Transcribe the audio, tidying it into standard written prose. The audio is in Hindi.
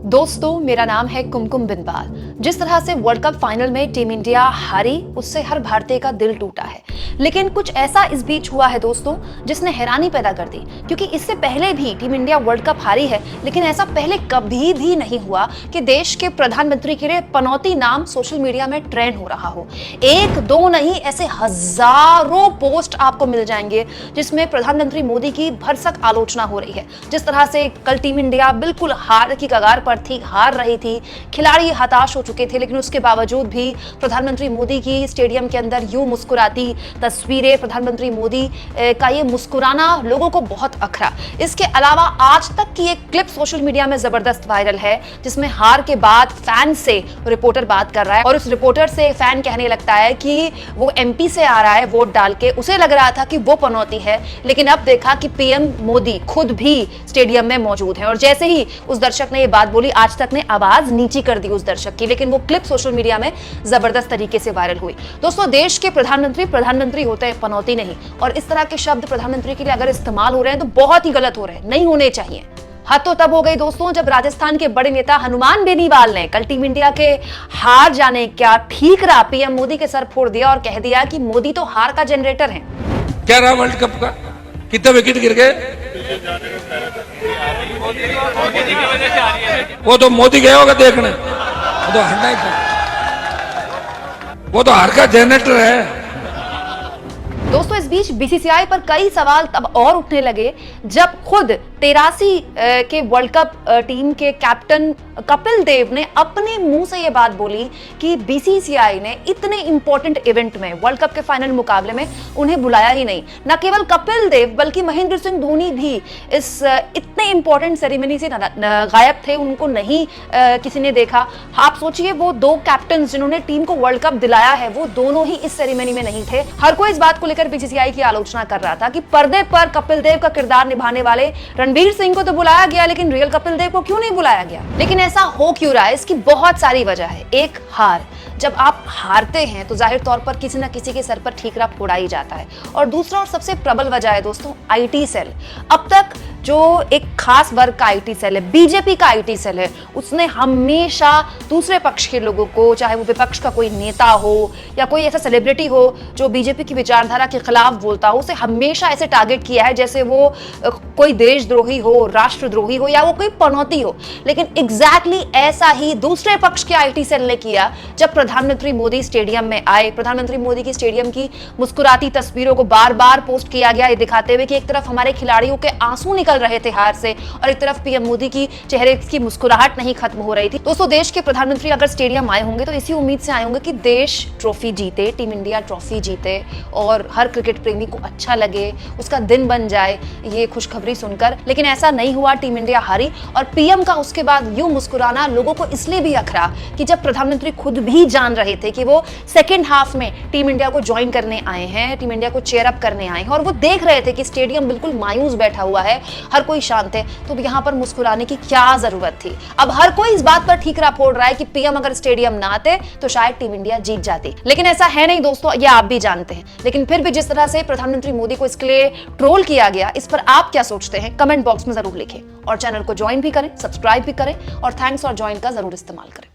दोस्तों, मेरा नाम है कुमकुम बिनवाल। जिस तरह से वर्ल्ड कप फाइनल में टीम इंडिया हारी, उससे हर भारतीय का दिल टूटा है। लेकिन कुछ ऐसा इस बीच हुआ है दोस्तों, जिसने हैरानी पैदा कर दी, क्योंकि इससे पहले भी टीम इंडिया वर्ल्ड कप हारी है, लेकिन ऐसा पहले कभी भी नहीं हुआ कि देश के प्रधानमंत्री के लिए पनौती नाम सोशल मीडिया में ट्रेंड हो रहा हो। एक दो नहीं, ऐसे हजारों पोस्ट आपको मिल जाएंगे जिसमें प्रधानमंत्री मोदी की भरसक आलोचना हो रही है। जिस तरह से कल टीम इंडिया बिल्कुल हार की कगार पर थी, हार रही थी, खिलाड़ी हताश हो चुके थे, लेकिन उसके बावजूद भी प्रधानमंत्री मोदी की स्टेडियम के अंदर यूं मुस्कुराती तस्वीरें, प्रधानमंत्री मोदी का ये मुस्कुराना लोगों को बहुत अखरा। इसके अलावा आज तक की एक क्लिप सोशल मीडिया में जबरदस्त वायरल है, जिसमें हार के बाद फैन से रिपोर्टर बात कर रहा है और उस रिपोर्टर से फैन कहने लगता है कि वो एमपी से आ रहा है वोट डाल के। उसे लग रहा था कि वो पनौती है, लेकिन अब देखा कि पीएम मोदी खुद भी स्टेडियम में मौजूद है। और जैसे ही उस दर्शक ने ये बात बोली, आज तक ने आवाज नीची कर दी उस दर्शक की, लेकिन वो क्लिप सोशल मीडिया में जबरदस्त तरीके से वायरल हुई। दोस्तों, देश के प्रधानमंत्री होते हैं, पनौती नहीं। और इस तरह के शब्द प्रधानमंत्री के लिए अगर इस्तेमाल हो रहे हैं तो बहुत ही गलत हो रहे हैं, नहीं होने चाहिए। हद तो तब हो गई दोस्तों, जब राजस्थान के बड़े नेता हनुमान बेनीवाल ने कल टीम इंडिया के हार जाने क्या ठीकरा पीएम मोदी के सर फोड़ दिया और कह दिया कि मोदी तो हार का जनरेटर है। क्या रहा वर्ल्ड कप का? कितने विकेट गिर गए? वो तो मोदी गया होगा देखने, वो तो हरना ही था, वो तो हार का जनरेटर है। दोस्तों, इस बीच बीसीसीआई पर कई सवाल तब और उठने लगे जब खुद 83 के वर्ल्ड कप टीम के कैप्टन कपिल देव ने अपने मुंह से यह बात बोली कि बीसीसीआई ने इतने इंपॉर्टेंट इवेंट में, वर्ल्ड कप के फाइनल मुकाबले में उन्हें बुलाया ही नहीं। न केवल कपिल देव बल्कि महेंद्र सिंह धोनी भी इस इतने इंपॉर्टेंट सेरेमनी से गायब थे, उनको नहीं किसी ने देखा। आप सोचिए, वो दो कैप्टन जिन्होंने टीम को वर्ल्ड कप दिलाया है, वो दोनों ही इस सेरेमनी में नहीं थे। हर कोई इस बात को लेकर बीसीसीआई की आलोचना कर रहा था कि पर्दे पर कपिल देव का किरदार निभाने वाले रणवीर सिंह को तो बुलाया गया, लेकिन रियल कपिल देव को क्यों नहीं बुलाया गया? लेकिन ऐसा हो क्यों रहा है? इसकी बहुत सारी वजह है। एक, हार। जब आप हारते हैं तो जाहिर तौर पर किसी न किसी के सर पर ठीकरा फोड़ा ही जाता है। और दूसरा और सबसे प्रबल वजह है दोस्तों, आईटी सेल। अब तक जो एक खास वर्ग का आईटी सेल है, बीजेपी का आईटी सेल है, उसने हमेशा दूसरे पक्ष के लोगों को, चाहे वो विपक्ष का कोई नेता हो या कोई ऐसा सेलिब्रिटी हो जो बीजेपी की विचारधारा के खिलाफ बोलता हो, उसे हमेशा ऐसे टारगेट किया है जैसे वो कोई देशद्रोही हो, राष्ट्रद्रोही हो या वो कोई पनौती हो। लेकिन एग्जैक्टली ऐसा ही दूसरे पक्ष के आईटी सेल ने किया जब प्रधानमंत्री मोदी स्टेडियम में आए। प्रधानमंत्री मोदी की स्टेडियम की मुस्कुराती तस्वीरों को बार बार पोस्ट किया गया, ये दिखाते हुए कि एक तरफ हमारे खिलाड़ियों के आंसू निकल रहे थे हार से और एक तरफ पीएम मोदी की चेहरे की मुस्कुराहट नहीं खत्म हो रही थी। दोस्तों, देश के प्रधानमंत्री अगर स्टेडियम आए होंगे तो इसी उम्मीद से आए होंगे कि देश ट्रॉफी जीते, टीम इंडिया ट्रॉफी जीते और हर क्रिकेट प्रेमी को अच्छा लगे, उसका दिन बन जाए ये खुशखबरी सुनकर। लेकिन ऐसा नहीं हुआ, टीम इंडिया हारी। और पीएम का उसके बाद यूं मुस्कुराना लोगों को इसलिए भी अखरा कि जब प्रधानमंत्री खुद भी जान रहे थे कि वो सेकेंड हाफ में टीम इंडिया को ज्वाइन करने आए हैं, टीम इंडिया को चेयर अप करने आए हैं, और वो देख रहे थे कि स्टेडियम बिल्कुल मायूस बैठा हुआ है, हर कोई शांत है, तो यहाँ पर मुस्कुराने की क्या जरूरत थी? अब हर कोई इस बात पर ठीकरा फोड़ रहा है कि पीएम अगर स्टेडियम ना आते तो शायद टीम इंडिया जीत जाती, लेकिन ऐसा है नहीं दोस्तों, ये आप भी जानते हैं। लेकिन फिर भी जिस तरह से प्रधानमंत्री मोदी को इसके लिए ट्रोल किया गया, इस पर आप क्या सोचते हैं? कमेंट बॉक्स में जरूर लिखें और चैनल को ज्वाइन भी करें, सब्सक्राइब भी करें और थैंक्स और ज्वाइन का जरूर इस्तेमाल करें।